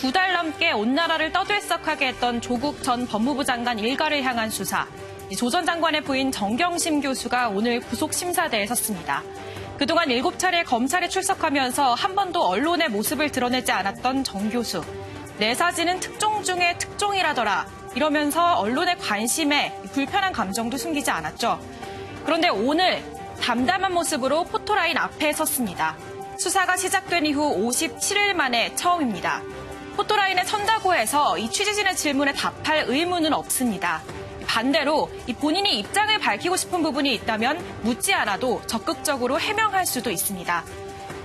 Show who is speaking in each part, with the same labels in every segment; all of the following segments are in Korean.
Speaker 1: 2달 넘게 온 나라를 떠들썩하게 했던 조국 전 법무부 장관 일가를 향한 수사. 조 전 장관의 부인 정경심 교수가 오늘 구속심사대에 섰습니다. 그동안 7차례 검찰에 출석하면서 한 번도 언론의 모습을 드러내지 않았던 정 교수. 내 사진은 특종 중에 특종이라더라. 이러면서 언론의 관심에 불편한 감정도 숨기지 않았죠. 그런데 오늘 담담한 모습으로 포토라인 앞에 섰습니다. 수사가 시작된 이후 57일 만에 처음입니다. 포토라인에 선다고 해서 이 취재진의 질문에 답할 의무는 없습니다. 반대로 본인이 입장을 밝히고 싶은 부분이 있다면 묻지 않아도 적극적으로 해명할 수도 있습니다.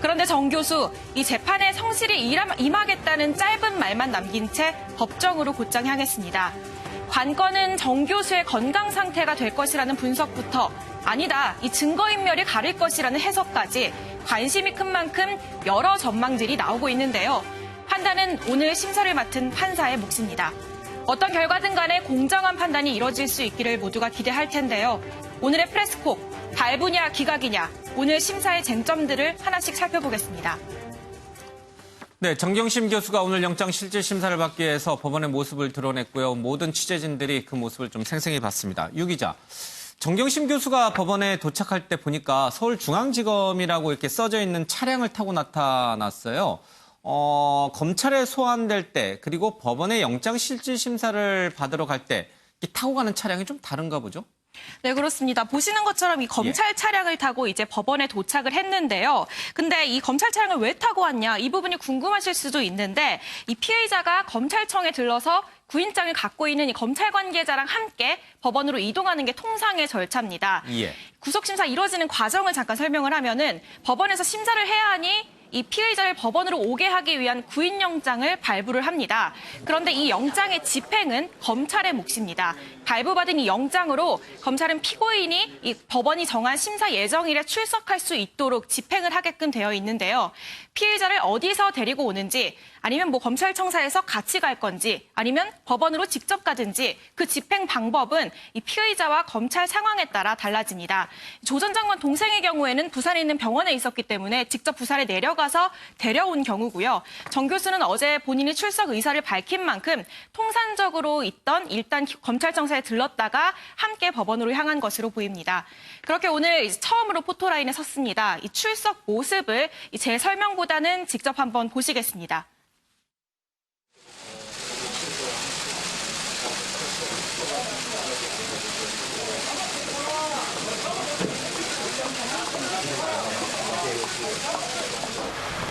Speaker 1: 그런데 정 교수, 이 재판에 성실히 임하겠다는 짧은 말만 남긴 채 법정으로 곧장 향했습니다. 관건은 정 교수의 건강 상태가 될 것이라는 분석부터 아니다, 이 증거인멸이 가릴 것이라는 해석까지 관심이 큰 만큼 여러 전망들이 나오고 있는데요. 판단은 오늘 심사를 맡은 판사의 몫입니다. 어떤 결과든 간에 공정한 판단이 이뤄질 수 있기를 모두가 기대할 텐데요. 오늘의 프레스콕, 발부냐 기각이냐, 오늘 심사의 쟁점들을 하나씩 살펴보겠습니다.
Speaker 2: 네, 정경심 교수가 오늘 영장 실질 심사를 받기 위해서 법원의 모습을 드러냈고요. 모든 취재진들이 그 모습을 좀 생생히 봤습니다. 유 기자, 정경심 교수가 법원에 도착할 때 보니까 서울중앙지검이라고 이렇게 써져 있는 차량을 타고 나타났어요. 검찰에 소환될 때 그리고 법원의 영장 실질 심사를 받으러 갈 때 타고 가는 차량이 좀 다른가 보죠?
Speaker 1: 네, 그렇습니다. 보시는 것처럼 이 검찰 차량을 타고 이제 법원에 도착을 했는데요. 근데 이 검찰 차량을 왜 타고 왔냐, 이 부분이 궁금하실 수도 있는데, 이 피의자가 검찰청에 들러서 구인장을 갖고 있는 이 검찰 관계자랑 함께 법원으로 이동하는 게 통상의 절차입니다.
Speaker 2: 예.
Speaker 1: 구속심사 이뤄지는 과정을 잠깐 설명을 하면은, 법원에서 심사를 해야 하니 이 피의자를 법원으로 오게 하기 위한 구인영장을 발부를 합니다. 그런데 이 영장의 집행은 검찰의 몫입니다. 발부받은 이 영장으로 검찰은 피고인이 이 법원이 정한 심사 예정일에 출석할 수 있도록 집행을 하게끔 되어 있는데요. 피의자를 어디서 데리고 오는지, 아니면 뭐 검찰청사에서 같이 갈 건지, 아니면 법원으로 직접 가든지 그 집행 방법은 이 피의자와 검찰 상황에 따라 달라집니다. 조 전 장관 동생의 경우에는 부산에 있는 병원에 있었기 때문에 직접 부산에 내려가서 데려온 경우고요. 정 교수는 어제 본인이 출석 의사를 밝힌 만큼 통산적으로 있던 일단 검찰청사에 들렀다가 함께 법원으로 향한 것으로 보입니다. 그렇게 오늘 처음으로 포토라인에 섰습니다. 이 출석 모습을 제 설명보다는 직접 한번 보시겠습니다.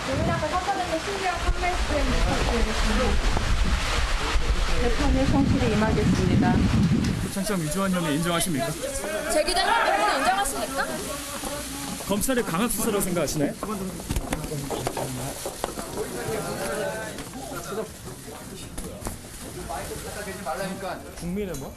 Speaker 3: 국민앞에 선거는 신규 판매수행 부탁드리겠습니다. 재판에 성실히 임하겠습니다.
Speaker 4: 부천시장 위조한 혐의 인정하십니까?
Speaker 3: 제기된 혐의는 인정하십니까?
Speaker 4: 검찰의 강압 수사라고 생각하시나요? 국민의 뭐?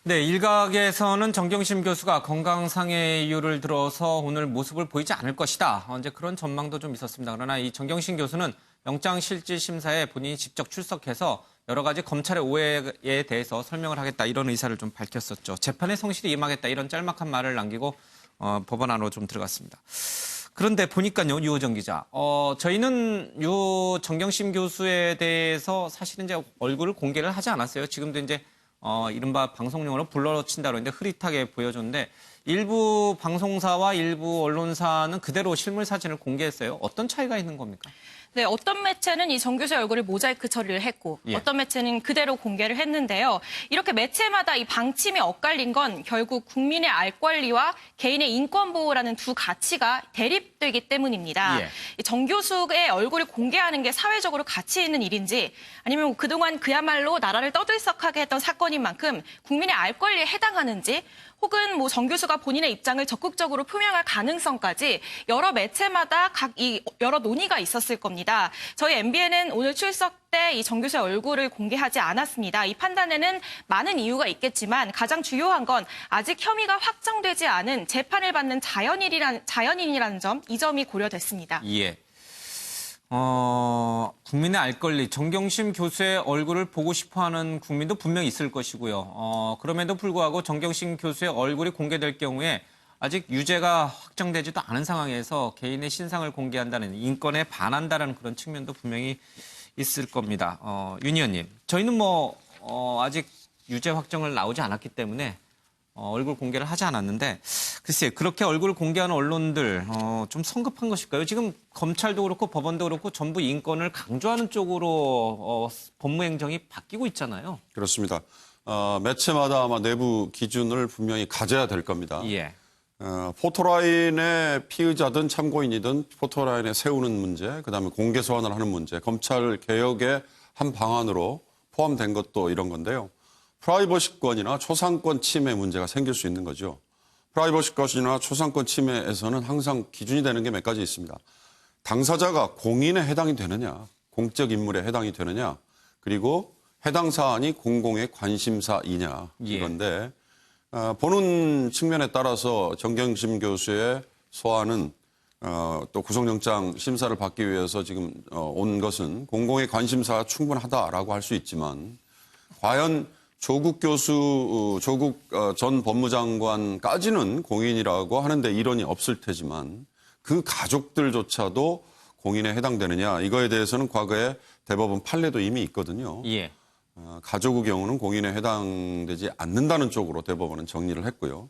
Speaker 2: 네, 일각에서는 정경심 교수가 건강상의 이유를 들어서 오늘 모습을 보이지 않을 것이다. 이제 그런 전망도 좀 있었습니다. 그러나 이 정경심 교수는 영장 실질 심사에 본인이 직접 출석해서 여러 가지 검찰의 오해에 대해서 설명을 하겠다, 이런 의사를 좀 밝혔었죠. 재판에 성실히 임하겠다, 이런 짤막한 말을 남기고 법원 안으로 좀 들어갔습니다. 그런데 보니까요, 유호정 기자, 저희는 정경심 교수에 대해서 사실은 이제 얼굴을 공개를 하지 않았어요. 지금도 이제 이른바 방송용어로 블러로 친다고 했는데 흐릿하게 보여줬는데, 일부 방송사와 일부 언론사는 그대로 실물 사진을 공개했어요. 어떤 차이가 있는 겁니까?
Speaker 1: 네, 어떤 매체는 이 정 교수의 얼굴을 모자이크 처리를 했고,
Speaker 2: 예.
Speaker 1: 어떤 매체는 그대로 공개를 했는데요. 이렇게 매체마다 이 방침이 엇갈린 건 결국 국민의 알 권리와 개인의 인권 보호라는 두 가치가 대립되기 때문입니다.
Speaker 2: 예.
Speaker 1: 이 정 교수의 얼굴을 공개하는 게 사회적으로 가치 있는 일인지, 아니면 그동안 그야말로 나라를 떠들썩하게 했던 사건인 만큼 국민의 알 권리에 해당하는지, 혹은 뭐 정 교수가 본인의 입장을 적극적으로 표명할 가능성까지 여러 매체마다 여러 논의가 있었을 겁니다. 저희 MBN은 오늘 출석 때 이 정 교수의 얼굴을 공개하지 않았습니다. 이 판단에는 많은 이유가 있겠지만 가장 중요한 건 아직 혐의가 확정되지 않은 재판을 받는 자연인이라는 점, 이 점이 고려됐습니다.
Speaker 2: 예. 국민의 알 권리, 정경심 교수의 얼굴을 보고 싶어하는 국민도 분명히 있을 것이고요. 그럼에도 불구하고 정경심 교수의 얼굴이 공개될 경우에 아직 유죄가 확정되지도 않은 상황에서 개인의 신상을 공개한다는 인권에 반한다는 그런 측면도 분명히 있을 겁니다. 윤 의원님, 저희는 아직 유죄 확정을 나오지 않았기 때문에 얼굴 공개를 하지 않았는데 글쎄 그렇게 얼굴을 공개하는 언론들 좀 성급한 것일까요? 지금 검찰도 그렇고 법원도 그렇고 전부 인권을 강조하는 쪽으로 법무행정이 바뀌고 있잖아요.
Speaker 5: 그렇습니다. 매체마다 아마 내부 기준을 분명히 가져야 될 겁니다.
Speaker 2: 예.
Speaker 5: 포토라인의 피의자든 참고인이든 포토라인에 세우는 문제, 그다음에 공개 소환을 하는 문제, 검찰 개혁의 한 방안으로 포함된 것도 이런 건데요. 프라이버시권이나 초상권 침해 문제가 생길 수 있는 거죠. 프라이버시권이나 초상권 침해에서는 항상 기준이 되는 게 몇 가지 있습니다. 당사자가 공인에 해당이 되느냐, 공적 인물에 해당이 되느냐, 그리고 해당 사안이 공공의 관심사이냐 이건데 보는 측면에 따라서 정경심 교수의 소환은 또 구속영장 심사를 받기 위해서 지금 온 것은 공공의 관심사가 충분하다라고 할 수 있지만 과연 조국 전 법무장관까지는 공인이라고 하는데 이론이 없을 테지만 그 가족들조차도 공인에 해당되느냐 이거에 대해서는 과거에 대법원 판례도 이미 있거든요.
Speaker 2: 예.
Speaker 5: 가족의 경우는 공인에 해당되지 않는다는 쪽으로 대법원은 정리를 했고요.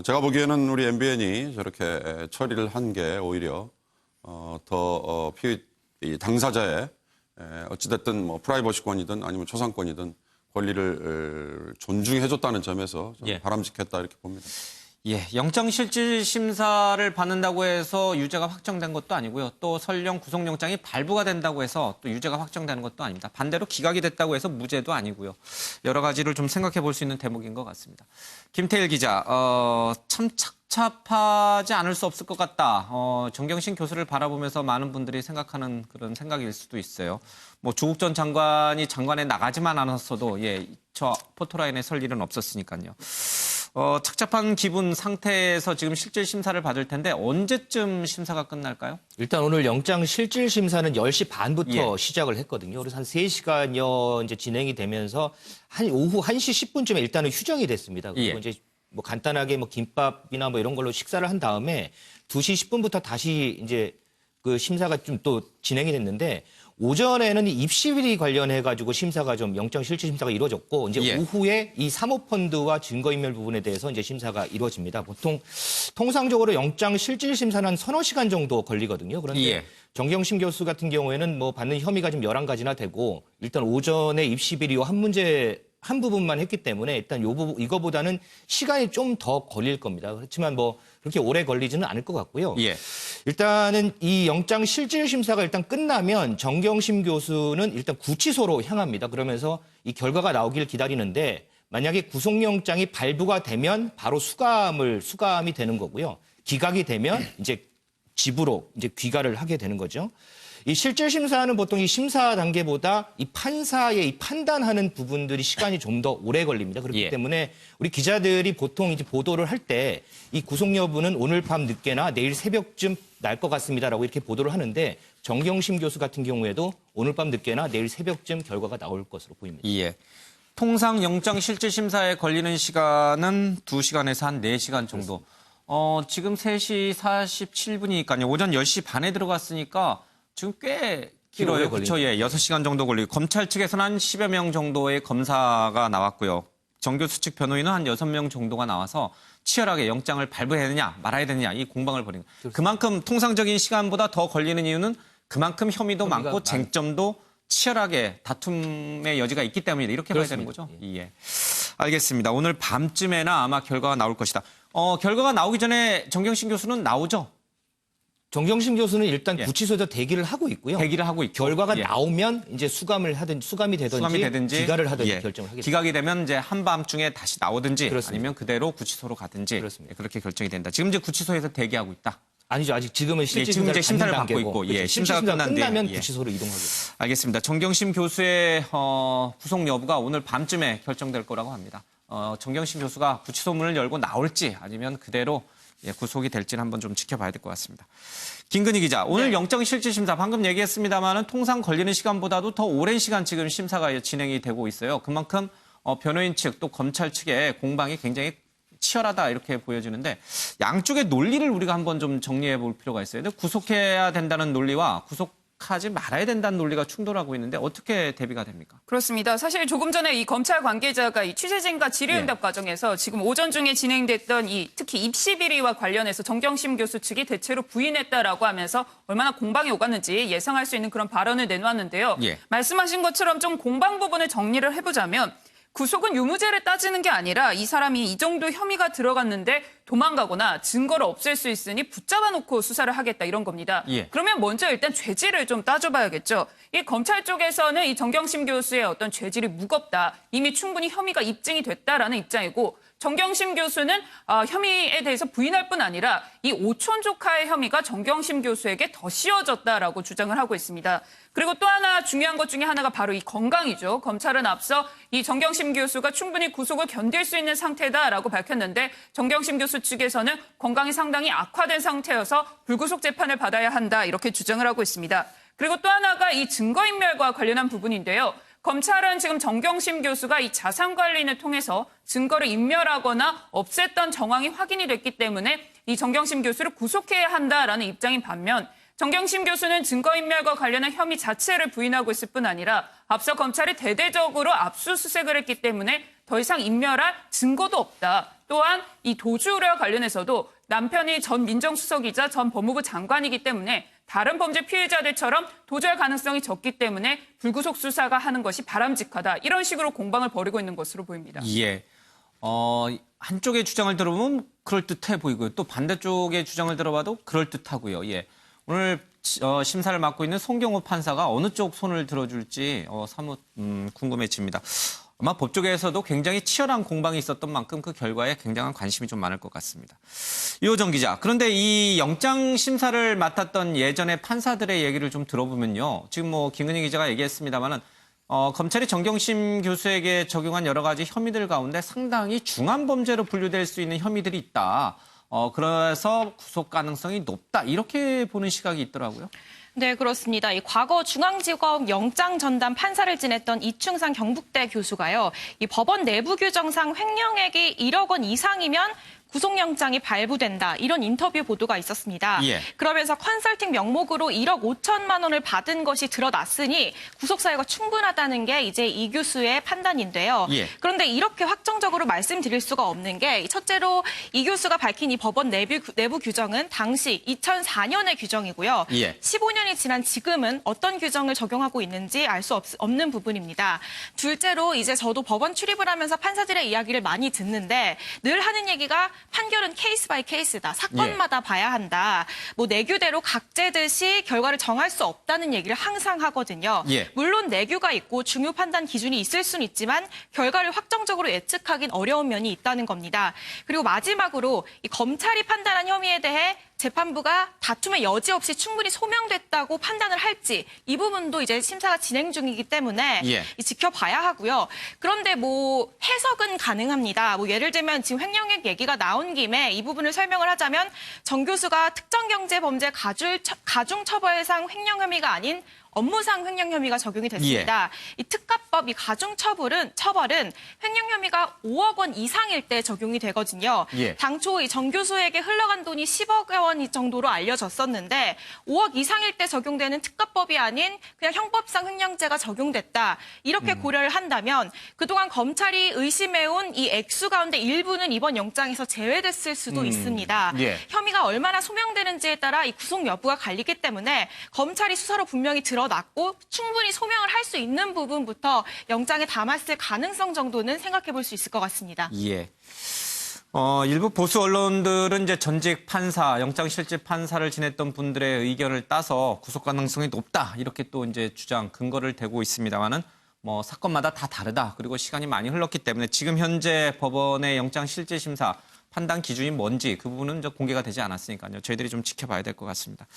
Speaker 5: 제가 보기에는 우리 MBN이 저렇게 처리를 한 게 오히려 이 당사자의 어찌됐든 프라이버시권이든 아니면 초상권이든 권리를 존중해줬다는 점에서 저는 바람직했다 이렇게 봅니다.
Speaker 2: 예, 영장실질심사를 받는다고 해서 유죄가 확정된 것도 아니고요. 또 설령 구속영장이 발부가 된다고 해서 또 유죄가 확정되는 것도 아닙니다. 반대로 기각이 됐다고 해서 무죄도 아니고요. 여러 가지를 좀 생각해 볼 수 있는 대목인 것 같습니다. 김태일 기자, 참 착잡하지 않을 수 없을 것 같다. 정경심 교수를 바라보면서 많은 분들이 생각하는 그런 생각일 수도 있어요. 조국 전 장관이 장관에 나가지만 않았어도 저 포토라인에 설 일은 없었으니까요. 착잡한 기분 상태에서 지금 실질 심사를 받을 텐데 언제쯤 심사가 끝날까요?
Speaker 6: 일단 오늘 영장 실질 심사는 10시 반부터 시작을 했거든요. 그래서 한 3시간여 이제 진행이 되면서 오후 1시 10분쯤에 일단은 휴정이 됐습니다. 그리고 이제 간단하게 김밥이나 이런 걸로 식사를 한 다음에 2시 10분부터 다시 이제 그 심사가 좀 또 진행이 됐는데 오전에는 입시비리 관련해가지고 심사가 좀 영장 실질 심사가 이루어졌고 이제 오후에 이 사모펀드와 증거인멸 부분에 대해서 이제 심사가 이루어집니다. 보통 통상적으로 영장 실질 심사는 한 서너 시간 정도 걸리거든요. 그런데 정경심 교수 같은 경우에는 받는 혐의가 좀 11가지나 되고 일단 오전에 입시비리와 한 부분만 했기 때문에 일단 이거보다는 시간이 좀 더 걸릴 겁니다. 그렇지만 그렇게 오래 걸리지는 않을 것 같고요. 일단은 이 영장 실질 심사가 일단 끝나면 정경심 교수는 일단 구치소로 향합니다. 그러면서 이 결과가 나오길 기다리는데 만약에 구속영장이 발부가 되면 바로 수감이 되는 거고요. 기각이 되면 이제 집으로 이제 귀가를 하게 되는 거죠. 이 실질 심사는 보통 이 심사 단계보다 이 판사의 이 판단하는 부분들이 시간이 좀 더 오래 걸립니다. 그렇기 때문에 우리 기자들이 보통 이제 보도를 할 때 이 구속 여부는 오늘 밤 늦게나 내일 새벽쯤 날 것 같습니다라고 이렇게 보도를 하는데 정경심 교수 같은 경우에도 오늘 밤 늦게나 내일 새벽쯤 결과가 나올 것으로 보입니다.
Speaker 2: 통상 영장 실질 심사에 걸리는 시간은 2시간에서 한 4시간 정도. 지금 3시 47분이니까요. 오전 10시 반에 들어갔으니까 지금 꽤 길어요. 그렇죠. 6시간 정도 걸리고 검찰 측에서는 한 10여 명 정도의 검사가 나왔고요. 정 교수 측 변호인은 한 6명 정도가 나와서 치열하게 영장을 발부해야 되느냐 말아야 되느냐 이 공방을 벌인 거예요. 그만큼 통상적인 시간보다 더 걸리는 이유는 그만큼 혐의도 많고 쟁점도 치열하게 다툼의 여지가 있기 때문이다. 이렇게 봐야 되는 거죠. 알겠습니다. 오늘 밤쯤에나 아마 결과가 나올 것이다. 결과가 나오기 전에 정경심 교수는 나오죠?
Speaker 6: 정경심 교수는 일단 구치소에서 대기를 하고 있고요. 결과가 나오면 이제 수감이 되든지 기각을 하든지 결정을 하겠습니다.
Speaker 2: 기각이 되면 이제 한밤중에 다시 나오든지 아니면 그대로 구치소로 가든지 그렇게 결정이 된다. 지금 이제 구치소에서 대기하고 있다.
Speaker 6: 아니죠. 아직 지금은 실질
Speaker 2: 심사를 받고 있고 심사가
Speaker 6: 끝나면 구치소로 이동하겠습니다.
Speaker 2: 알겠습니다. 정경심 교수의 구속 여부가 오늘 밤쯤에 결정될 거라고 합니다. 정경심 교수가 구치소 문을 열고 나올지 아니면 그대로 구속이 될지는 한번 좀 지켜봐야 될 것 같습니다. 김근희 기자, 오늘 영장 실질 심사 방금 얘기했습니다만은 통상 걸리는 시간보다도 더 오랜 시간 지금 심사가 진행이 되고 있어요. 그만큼 변호인 측 또 검찰 측의 공방이 굉장히 치열하다 이렇게 보여지는데 양쪽의 논리를 우리가 한번 좀 정리해 볼 필요가 있어요. 구속해야 된다는 논리와 구속하지 말아야 된다는 논리가 충돌하고 있는데 어떻게 대비가 됩니까?
Speaker 7: 그렇습니다. 사실 조금 전에 이 검찰 관계자가 이 취재진과 질의응답 과정에서 지금 오전 중에 진행됐던 이 특히 입시 비리와 관련해서 정경심 교수 측이 대체로 부인했다라고 하면서 얼마나 공방이 오갔는지 예상할 수 있는 그런 발언을 내놓았는데요. 말씀하신 것처럼 좀 공방 부분을 정리를 해보자면 구속은 유무죄를 따지는 게 아니라 이 사람이 이 정도 혐의가 들어갔는데 도망가거나 증거를 없앨 수 있으니 붙잡아 놓고 수사를 하겠다 이런 겁니다. 그러면 먼저 일단 죄질을 좀 따져봐야겠죠. 이 검찰 쪽에서는 이 정경심 교수의 어떤 죄질이 무겁다. 이미 충분히 혐의가 입증이 됐다라는 입장이고 정경심 교수는 혐의에 대해서 부인할 뿐 아니라 이 오촌 조카의 혐의가 정경심 교수에게 더 씌워졌다라고 주장을 하고 있습니다. 그리고 또 하나 중요한 것 중에 하나가 바로 이 건강이죠. 검찰은 앞서 이 정경심 교수가 충분히 구속을 견딜 수 있는 상태다라고 밝혔는데 정경심 교수 측에서는 건강이 상당히 악화된 상태여서 불구속 재판을 받아야 한다 이렇게 주장을 하고 있습니다. 그리고 또 하나가 이 증거인멸과 관련한 부분인데요. 검찰은 지금 정경심 교수가 이 자산관리인을 통해서 증거를 인멸하거나 없앴던 정황이 확인이 됐기 때문에 이 정경심 교수를 구속해야 한다라는 입장인 반면 정경심 교수는 증거인멸과 관련한 혐의 자체를 부인하고 있을 뿐 아니라 앞서 검찰이 대대적으로 압수수색을 했기 때문에 더 이상 인멸할 증거도 없다. 또한 이 도주 의뢰와 관련해서도 남편이 전 민정수석이자 전 법무부 장관이기 때문에 다른 범죄 피해자들처럼 도주할 가능성이 적기 때문에 불구속 수사가 하는 것이 바람직하다. 이런 식으로 공방을 벌이고 있는 것으로 보입니다.
Speaker 2: 한쪽의 주장을 들어보면 그럴듯해 보이고요. 또 반대쪽의 주장을 들어봐도 그럴듯하고요. 오늘 심사를 맡고 있는 송경호 판사가 어느 쪽 손을 들어줄지 사뭇 궁금해집니다. 아마 법조계에서도 굉장히 치열한 공방이 있었던 만큼 그 결과에 굉장한 관심이 좀 많을 것 같습니다. 이호정 기자, 그런데 이 영장 심사를 맡았던 예전의 판사들의 얘기를 좀 들어보면요. 지금 김은희 기자가 얘기했습니다만은 검찰이 정경심 교수에게 적용한 여러 가지 혐의들 가운데 상당히 중한 범죄로 분류될 수 있는 혐의들이 있다. 그래서 구속 가능성이 높다. 이렇게 보는 시각이 있더라고요.
Speaker 1: 네, 그렇습니다. 이 과거 중앙지검 영장 전담 판사를 지냈던 이충상 경북대 교수가요. 이 법원 내부 규정상 횡령액이 1억 원 이상이면 구속영장이 발부된다. 이런 인터뷰 보도가 있었습니다. 그러면서 컨설팅 명목으로 1억 5천만 원을 받은 것이 드러났으니 구속 사유가 충분하다는 게 이제 이 교수의 판단인데요. 그런데 이렇게 확정적으로 말씀드릴 수가 없는 게 첫째로 이 교수가 밝힌 이 법원 내부 규정은 당시 2004년의 규정이고요. 15년이 지난 지금은 어떤 규정을 적용하고 있는지 알 수 없는 부분입니다. 둘째로 이제 저도 법원 출입을 하면서 판사들의 이야기를 많이 듣는데 늘 하는 얘기가 판결은 케이스 바이 케이스다. 사건마다 봐야 한다. 내규대로 각제듯이 결과를 정할 수 없다는 얘기를 항상 하거든요. 물론 내규가 있고 중요 판단 기준이 있을 수는 있지만 결과를 확정적으로 예측하긴 어려운 면이 있다는 겁니다. 그리고 마지막으로 이 검찰이 판단한 혐의에 대해 재판부가 다툼의 여지 없이 충분히 소명됐다고 판단을 할지 이 부분도 이제 심사가 진행 중이기 때문에 지켜봐야 하고요. 그런데 해석은 가능합니다. 예를 들면 지금 횡령액 얘기가 나온 김에 이 부분을 설명을 하자면 정 교수가 특정경제범죄 가중처벌상 횡령 혐의가 아닌 업무상 횡령 혐의가 적용이 됐습니다. 이 특가법, 이 가중처벌은 횡령 혐의가 5억 원 이상일 때 적용이 되거든요. 당초 이 정 교수에게 흘러간 돈이 10억 원 정도로 알려졌었는데 5억 이상일 때 적용되는 특가법이 아닌 그냥 형법상 횡령죄가 적용됐다. 이렇게 고려를 한다면 그동안 검찰이 의심해온 이 액수 가운데 일부는 이번 영장에서 제외됐을 수도 있습니다. 혐의가 얼마나 소명되는지에 따라 이 구속 여부가 갈리기 때문에 검찰이 수사로 분명히 드러났고 충분히 소명을 할 수 있는 부분부터 영장에 담았을 가능성 정도는 생각해 볼 수 있을 것 같습니다.
Speaker 2: 일부 보수 언론들은 이제 전직 판사, 영장 실질 판사를 지냈던 분들의 의견을 따서 구속 가능성이 높다. 이렇게 또 이제 근거를 대고 있습니다만은 사건마다 다 다르다. 그리고 시간이 많이 흘렀기 때문에 지금 현재 법원의 영장 실질 심사 판단 기준이 뭔지 그 부분은 이제 공개가 되지 않았으니까요. 저희들이 좀 지켜봐야 될 것 같습니다.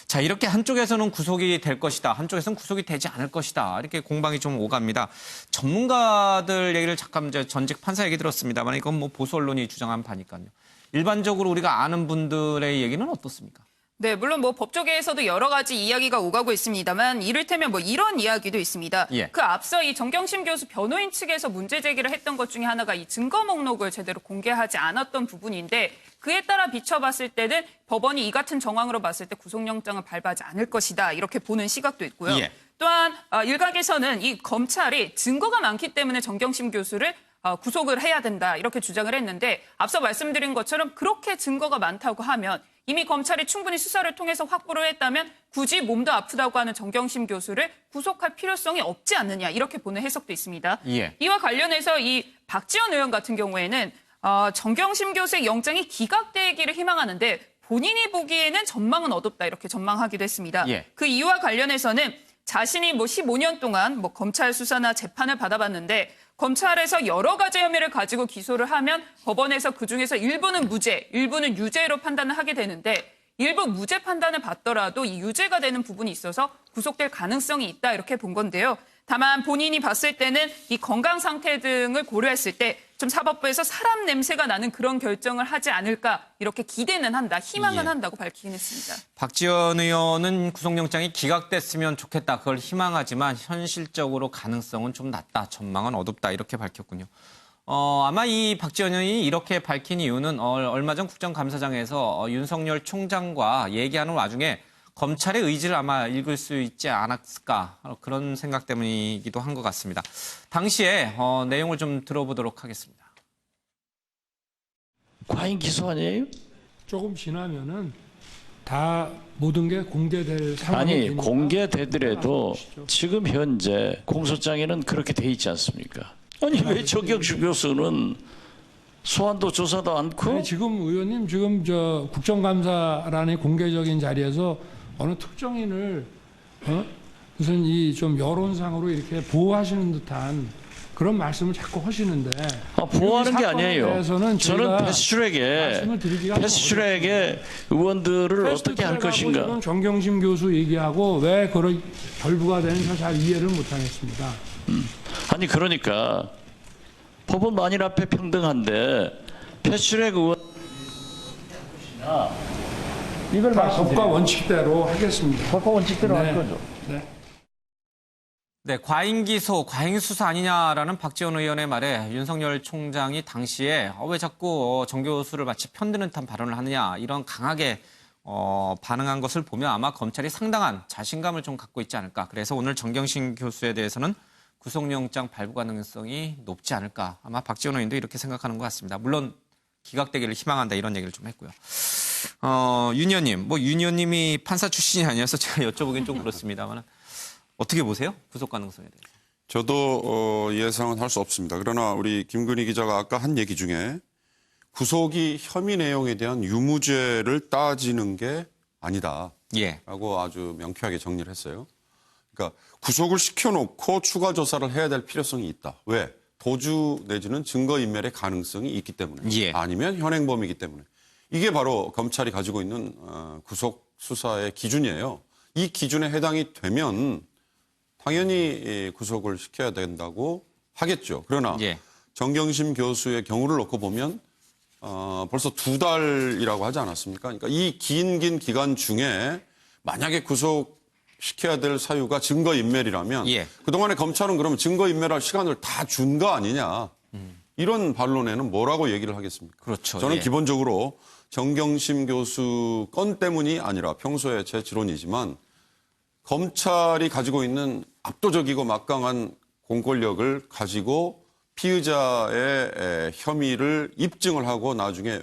Speaker 2: 자, 이렇게 한쪽에서는 구속이 될 것이다. 한쪽에서는 구속이 되지 않을 것이다. 이렇게 공방이 좀 오갑니다. 전문가들 얘기를 잠깐 이제 전직 판사 얘기 들었습니다만 이건 보수 언론이 주장한 바니까요. 일반적으로 우리가 아는 분들의 얘기는 어떻습니까?
Speaker 7: 네, 물론 뭐 법조계에서도 여러 가지 이야기가 오가고 있습니다만 이를테면 뭐 이런 이야기도 있습니다.
Speaker 2: 예.
Speaker 7: 그 앞서 이 정경심 교수 변호인 측에서 문제 제기를 했던 것 중에 하나가 이 증거 목록을 제대로 공개하지 않았던 부분인데 그에 따라 비춰봤을 때는 법원이 이 같은 정황으로 봤을 때 구속영장을 발부하지 않을 것이다 이렇게 보는 시각도 있고요.
Speaker 2: 예.
Speaker 7: 또한 일각에서는 이 검찰이 증거가 많기 때문에 정경심 교수를 구속을 해야 된다 이렇게 주장을 했는데 앞서 말씀드린 것처럼 그렇게 증거가 많다고 하면 이미 검찰이 충분히 수사를 통해서 확보를 했다면 굳이 몸도 아프다고 하는 정경심 교수를 구속할 필요성이 없지 않느냐 이렇게 보는 해석도 있습니다.
Speaker 2: 예.
Speaker 7: 이와 관련해서 이 박지원 의원 같은 경우에는 정경심 교수의 영장이 기각되기를 희망하는데 본인이 보기에는 전망은 어둡다 이렇게 전망하기도 했습니다.
Speaker 2: 예.
Speaker 7: 그 이유와 관련해서는 자신이 뭐 15년 동안 뭐 검찰 수사나 재판을 받아봤는데 검찰에서 여러 가지 혐의를 가지고 기소를 하면 법원에서 그중에서 일부는 무죄, 일부는 유죄로 판단을 하게 되는데 일부 무죄 판단을 받더라도 이 유죄가 되는 부분이 있어서 구속될 가능성이 있다 이렇게 본 건데요. 다만 본인이 봤을 때는 이 건강 상태 등을 고려했을 때 좀 사법부에서 사람 냄새가 나는 그런 결정을 하지 않을까 이렇게 기대는 한다, 희망은
Speaker 2: 예.
Speaker 7: 한다고 밝히긴 했습니다.
Speaker 2: 박지원 의원은 구속영장이 기각됐으면 좋겠다. 그걸 희망하지만 현실적으로 가능성은 좀 낮다. 전망은 어둡다. 이렇게 밝혔군요. 아마 이 박지원 의원이 이렇게 밝힌 이유는 얼마 전 국정감사장에서 윤석열 총장과 얘기하는 와중에 검찰의 의지를 아마 읽을 수 있지 않았을까 그런 생각 때문이기도 한 것 같습니다. 당시에 내용을 좀 들어보도록 하겠습니다.
Speaker 8: 과잉 기소 아니에요?
Speaker 9: 조금 지나면은 다 모든 게 공개될 상황이
Speaker 8: 아니
Speaker 9: 되니까
Speaker 8: 공개되더라도
Speaker 9: 보시죠.
Speaker 8: 지금 현재 공소장에는 그렇게 돼 있지 않습니까? 아니 왜 정경심 교수는 소환도 조사도 않고
Speaker 9: 아니, 지금 의원님 지금 저 국정감사란의 공개적인 자리에서 어느 특정인을 무슨 이 좀 여론상으로 이렇게 보호하시는 듯한 그런 말씀을 자꾸 하시는데
Speaker 8: 보호하는 게 아니에요.
Speaker 9: 대해서는
Speaker 8: 저는
Speaker 9: 말씀을 드리기가
Speaker 8: 패스트트랙에 의원들을 어떻게 할 것인가.
Speaker 9: 지금 정경심 교수 얘기하고 왜 그런 결부가 되는지 잘 이해를 못하겠습니다.
Speaker 8: 아니 그러니까 법은 만일 앞에 평등한데 패스트트랙 의원 이걸
Speaker 9: 다 법과 원칙대로 하겠습니다.
Speaker 8: 법과 원칙대로
Speaker 9: 네.
Speaker 8: 할 거죠.
Speaker 2: 네, 과잉 기소, 과잉 수사 아니냐라는 박지원 의원의 말에 윤석열 총장이 당시에 왜 자꾸 정 교수를 마치 편드는 듯한 발언을 하느냐 이런 강하게 반응한 것을 보면 아마 검찰이 상당한 자신감을 좀 갖고 있지 않을까. 그래서 오늘 정경심 교수에 대해서는 구속영장 발부 가능성이 높지 않을까. 아마 박지원 의원도 이렇게 생각하는 것 같습니다. 물론 기각되기를 희망한다 이런 얘기를 좀 했고요. 윤 의원님, 윤 의원님이 판사 출신이 아니어서 제가 여쭤보긴 좀 그렇습니다만 어떻게 보세요? 구속 가능성에 대해서.
Speaker 5: 저도 예상은 할 수 없습니다. 그러나 우리 김근희 기자가 아까 한 얘기 중에 구속이 혐의 내용에 대한 유무죄를 따지는 게 아니다.
Speaker 2: 예.
Speaker 5: 라고 아주 명쾌하게 정리를 했어요. 그러니까 구속을 시켜놓고 추가 조사를 해야 될 필요성이 있다. 왜? 도주 내지는 증거인멸의 가능성이 있기 때문에.
Speaker 2: 예.
Speaker 5: 아니면 현행범이기 때문에. 이게 바로 검찰이 가지고 있는 구속 수사의 기준이에요. 이 기준에 해당이 되면 당연히 구속을 시켜야 된다고 하겠죠. 그러나
Speaker 2: 예.
Speaker 5: 정경심 교수의 경우를 놓고 보면 벌써 2달이라고 하지 않았습니까? 그러니까 이 긴 기간 중에 만약에 구속시켜야 될 사유가 증거인멸이라면
Speaker 2: 예.
Speaker 5: 그동안에 검찰은 그러면 증거인멸할 시간을 다 준 거 아니냐. 이런 반론에는 뭐라고 얘기를 하겠습니까?
Speaker 2: 그렇죠.
Speaker 5: 저는
Speaker 2: 예.
Speaker 5: 기본적으로 정경심 교수 건 때문이 아니라 평소에 제 지론이지만 검찰이 가지고 있는 압도적이고 막강한 공권력을 가지고 피의자의 혐의를 입증을 하고 나중에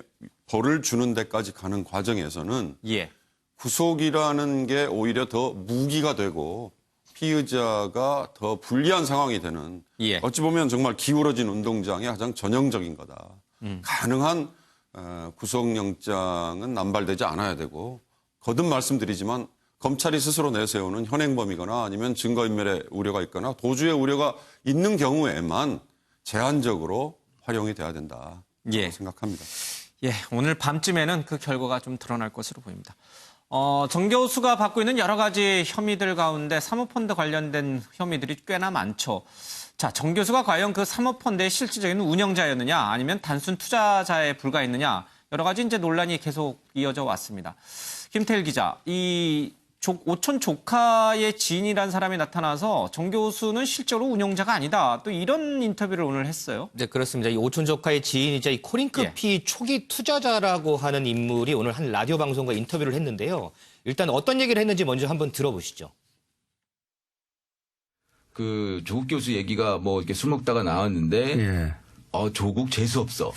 Speaker 5: 벌을 주는 데까지 가는 과정에서는
Speaker 2: 예.
Speaker 5: 구속이라는 게 오히려 더 무기가 되고 피의자가 더 불리한 상황이 되는
Speaker 2: 예.
Speaker 5: 어찌 보면 정말 기울어진 운동장의 가장 전형적인 거다. 가능한 구속영장은 남발되지 않아야 되고 거듭 말씀드리지만 검찰이 스스로 내세우는 현행범이거나 아니면 증거인멸의 우려가 있거나 도주의 우려가 있는 경우에만 제한적으로 활용이 돼야 된다
Speaker 2: 예.
Speaker 5: 생각합니다.
Speaker 2: 예, 오늘 밤쯤에는 그 결과가 좀 드러날 것으로 보입니다. 정 교수가 받고 있는 여러 가지 혐의들 가운데 사모펀드 관련된 혐의들이 꽤나 많죠. 자, 정 교수가 과연 그 사모펀드의 실질적인 운영자였느냐 아니면 단순 투자자에 불과했느냐 여러 가지 이제 논란이 계속 이어져 왔습니다. 김태일 기자, 이 오촌 조카의 지인이란 사람이 나타나서 정 교수는 실제로 운영자가 아니다. 또 이런 인터뷰를 오늘 했어요.
Speaker 6: 네, 그렇습니다. 이 오촌 조카의 지인이자 이 코링크피 초기 투자자라고 하는 인물이 오늘 한 라디오 방송과 인터뷰를 했는데요. 일단 어떤 얘기를 했는지 먼저 한번 들어보시죠.
Speaker 10: 그 조국 교수 얘기가 뭐 이렇게 술 먹다가 나왔는데 조국 재수 없어.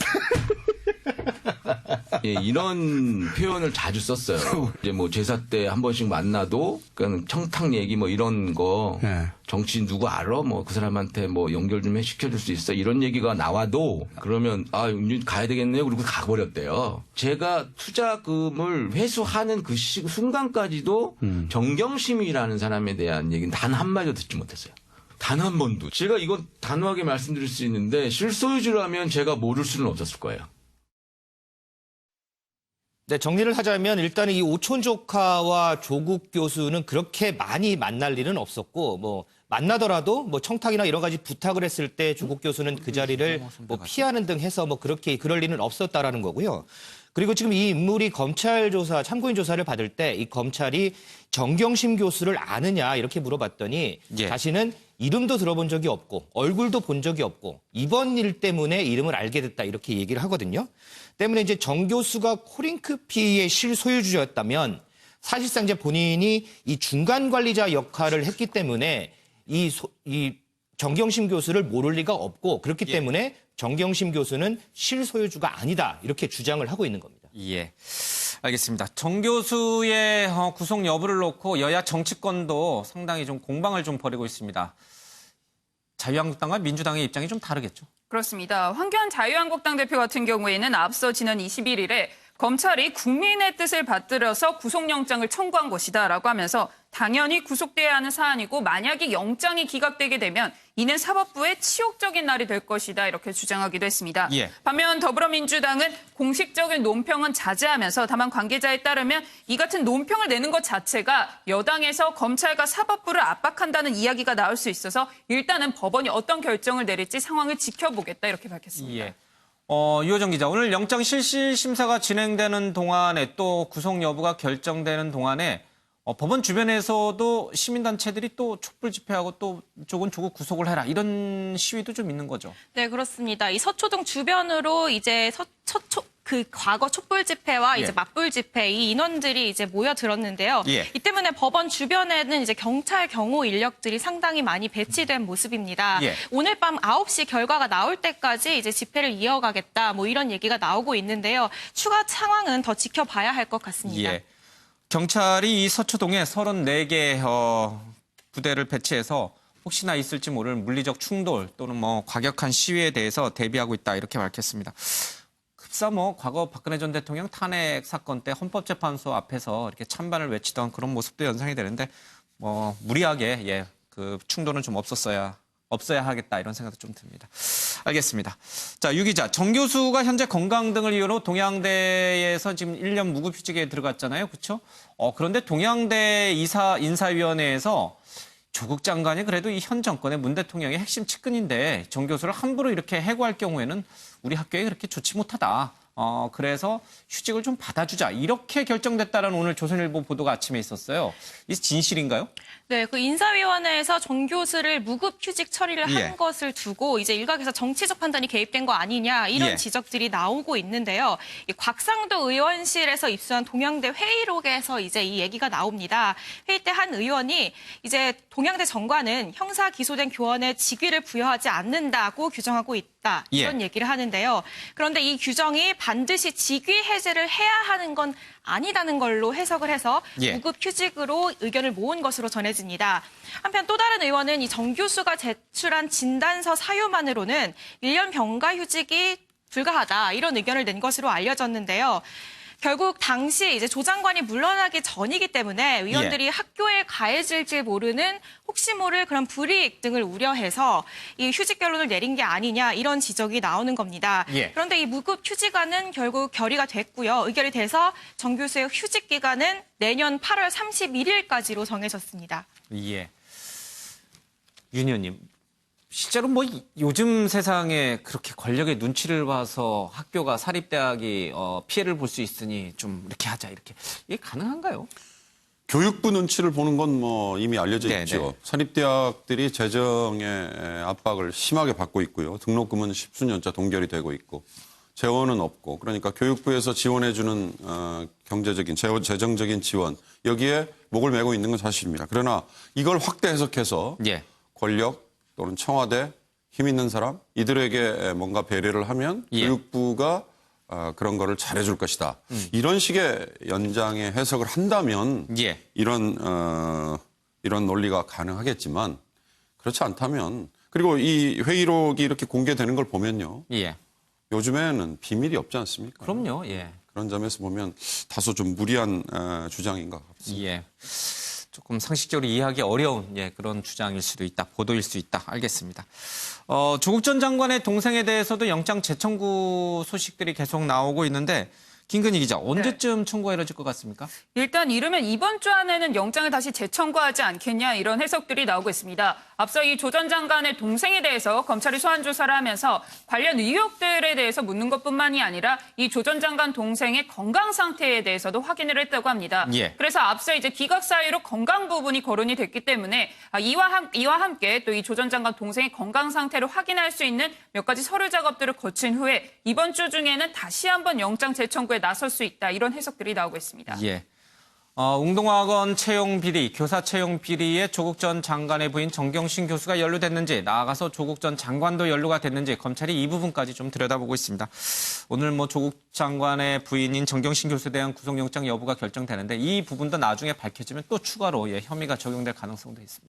Speaker 10: 예, 이런 표현을 자주 썼어요. 이제 뭐 제사 때 한 번씩 만나도 그냥 청탁 얘기 뭐 이런 거 정치인 누구 알아? 뭐 그 사람한테 뭐 연결 좀 시켜줄 수 있어? 이런 얘기가 나와도 그러면 가야 되겠네요. 그리고 가버렸대요. 제가 투자금을 회수하는 그 순간까지도 정경심이라는 사람에 대한 얘기는 단 한마디도 듣지 못했어요. 단 한 번도. 제가 이건 단호하게 말씀드릴 수 있는데 실소유주라면 제가 모를 수는 없었을 거예요.
Speaker 6: 네, 정리를 하자면 일단은 이 오촌 조카와 조국 교수는 그렇게 많이 만날 일은 없었고, 뭐 만나더라도 뭐 청탁이나 여러 가지 부탁을 했을 때 조국 교수는 그 자리를 뭐 피하는 등 해서 뭐 그렇게 그럴 일은 없었다라는 거고요. 그리고 지금 이 인물이 검찰 조사, 참고인 조사를 받을 때 이 검찰이 정경심 교수를 아느냐 이렇게 물어봤더니 자신은 이름도 들어본 적이 없고 얼굴도 본 적이 없고 이번 일 때문에 이름을 알게 됐다 이렇게 얘기를 하거든요. 때문에 이제 정 교수가 코링크피의 실소유주였다면 사실상 이제 본인이 이 중간 관리자 역할을 했기 때문에 이 정경심 교수를 모를 리가 없고 그렇기 때문에 정경심 교수는 실소유주가 아니다 이렇게 주장을 하고 있는 겁니다.
Speaker 2: 예, 알겠습니다. 정 교수의 구속 여부를 놓고 여야 정치권도 상당히 좀 공방을 좀 벌이고 있습니다. 자유한국당과 민주당의 입장이 좀 다르겠죠?
Speaker 7: 그렇습니다. 황교안 자유한국당 대표 같은 경우에는 앞서 지난 21일에 검찰이 국민의 뜻을 받들어서 구속영장을 청구한 것이다라고 하면서 당연히 구속돼야 하는 사안이고 만약에 영장이 기각되게 되면 이는 사법부의 치욕적인 날이 될 것이다 이렇게 주장하기도 했습니다. 반면 더불어민주당은 공식적인 논평은 자제하면서 다만 관계자에 따르면 이 같은 논평을 내는 것 자체가 여당에서 검찰과 사법부를 압박한다는 이야기가 나올 수 있어서 일단은 법원이 어떤 결정을 내릴지 상황을 지켜보겠다 이렇게 밝혔습니다.
Speaker 2: 유호정 기자, 오늘 영장 실시 심사가 진행되는 동안에 또 구속 여부가 결정되는 동안에 법원 주변에서도 시민단체들이 또 촛불 집회하고 또 쪽은 조국 구속을 해라 이런 시위도 좀 있는 거죠.
Speaker 1: 네, 그렇습니다. 이 서초동 주변으로 이제 과거 촛불 집회와 이제 맞불 집회 이 인원들이 이제 모여들었는데요. 이 때문에 법원 주변에는 이제 경찰 경호 인력들이 상당히 많이 배치된 모습입니다. 오늘 밤 9시 결과가 나올 때까지 이제 집회를 이어가겠다 뭐 이런 얘기가 나오고 있는데요. 추가 상황은 더 지켜봐야 할 것 같습니다.
Speaker 2: 경찰이 이 서초동에 34개 부대를 배치해서 혹시나 있을지 모를 물리적 충돌 또는 뭐 과격한 시위에 대해서 대비하고 있다 이렇게 밝혔습니다. 급사 과거 박근혜 전 대통령 탄핵 사건 때 헌법재판소 앞에서 이렇게 찬반을 외치던 그런 모습도 연상이 되는데 무리하게 그 충돌은 좀 없어야 하겠다 이런 생각도 좀 듭니다. 알겠습니다. 자, 유 기자, 정 교수가 현재 건강 등을 이유로 동양대에서 지금 1년 무급휴직에 들어갔잖아요. 그렇죠? 그런데 동양대 인사위원회에서 조국 장관이 그래도 이 현 정권의 문 대통령의 핵심 측근인데 정 교수를 함부로 이렇게 해고할 경우에는 우리 학교에 그렇게 좋지 못하다. 그래서 휴직을 좀 받아주자. 이렇게 결정됐다라는 오늘 조선일보 보도가 아침에 있었어요. 이 진실인가요?
Speaker 1: 네, 그 인사위원회에서 정 교수를 무급휴직 처리를 한 것을 두고 이제 일각에서 정치적 판단이 개입된 거 아니냐 이런 지적들이 나오고 있는데요. 이 곽상도 의원실에서 입수한 동양대 회의록에서 이제 이 얘기가 나옵니다. 회의 때 한 의원이 이제 동양대 정관은 형사 기소된 교원에 직위를 부여하지 않는다고 규정하고 있다. 이런 얘기를 하는데요. 그런데 이 규정이 반드시 직위 해제를 해야 하는 건 아니다는 걸로 해석을 해서 무급휴직으로 의견을 모은 것으로 전해집니다. 한편 또 다른 의원은 이 정 교수가 제출한 진단서 사유만으로는 1년 병가휴직이 불가하다 이런 의견을 낸 것으로 알려졌는데요. 결국 당시 이제 조 장관이 물러나기 전이기 때문에 의원들이 학교에 가해질지 모르는 혹시 모를 그런 불이익 등을 우려해서 이 휴직 결론을 내린 게 아니냐 이런 지적이 나오는 겁니다. 그런데 이 무급 휴직안은 결국 결의가 됐고요. 의결이 돼서 정 교수의 휴직 기간은 내년 8월 31일까지로 정해졌습니다.
Speaker 2: 윤 의원님, 실제로 뭐 요즘 세상에 그렇게 권력의 눈치를 봐서 학교가 사립대학이 피해를 볼 수 있으니 좀 이렇게 하자 이렇게 이게 가능한가요?
Speaker 5: 교육부 눈치를 보는 건 뭐 이미 알려져
Speaker 2: 네,
Speaker 5: 있죠.
Speaker 2: 네.
Speaker 5: 사립대학들이 재정의 압박을 심하게 받고 있고요. 등록금은 십수년째 동결이 되고 있고 재원은 없고 그러니까 교육부에서 지원해주는 경제적인 재정적인 지원 여기에 목을 메고 있는 건 사실입니다. 그러나 이걸 확대 해석해서
Speaker 2: 예.
Speaker 5: 권력 또는 청와대 힘 있는 사람 이들에게 뭔가 배려를 하면
Speaker 2: 예.
Speaker 5: 교육부가 그런 거를 잘해줄 것이다. 이런 식의 연장의 해석을 한다면
Speaker 2: 예.
Speaker 5: 이런 논리가 가능하겠지만 그렇지 않다면 그리고 이 회의록이 이렇게 공개되는 걸 보면요.
Speaker 2: 예.
Speaker 5: 요즘에는 비밀이 없지 않습니까?
Speaker 2: 그럼요. 예.
Speaker 5: 그런 점에서 보면 다소 좀 무리한 주장인 것 같습니다.
Speaker 2: 예. 조금 상식적으로 이해하기 어려운 그런 주장일 수도 있다. 보도일 수 있다. 알겠습니다. 조국 전 장관의 동생에 대해서도 영장 재청구 소식들이 계속 나오고 있는데 김근희 기자, 언제쯤 청구가 이뤄질 것 같습니까?
Speaker 7: 일단 이르면 이번 주 안에는 영장을 다시 재청구하지 않겠냐 이런 해석들이 나오고 있습니다. 앞서 이 조 전 장관의 동생에 대해서 검찰이 소환 조사를 하면서 관련 의혹들에 대해서 묻는 것뿐만이 아니라 이 조 전 장관 동생의 건강 상태에 대해서도 확인을 했다고 합니다.
Speaker 2: 예.
Speaker 7: 그래서 앞서 이제 기각 사유로 건강 부분이 거론이 됐기 때문에 이와 함께 또 이 조 전 장관 동생의 건강 상태를 확인할 수 있는 몇 가지 서류 작업들을 거친 후에 이번 주 중에는 다시 한번 영장 재청구에 나설 수 있다 이런 해석들이 나오고 있습니다.
Speaker 2: 예. 웅동학원 채용 비리, 교사 채용 비리에 조국 전 장관의 부인 정경심 교수가 연루됐는지, 나아가서 조국 전 장관도 연루가 됐는지 검찰이 이 부분까지 좀 들여다보고 있습니다. 오늘 뭐 조국 장관의 부인인 정경심 교수에 대한 구속영장 여부가 결정되는데 이 부분도 나중에 밝혀지면 또 추가로 혐의가 적용될 가능성도 있습니다.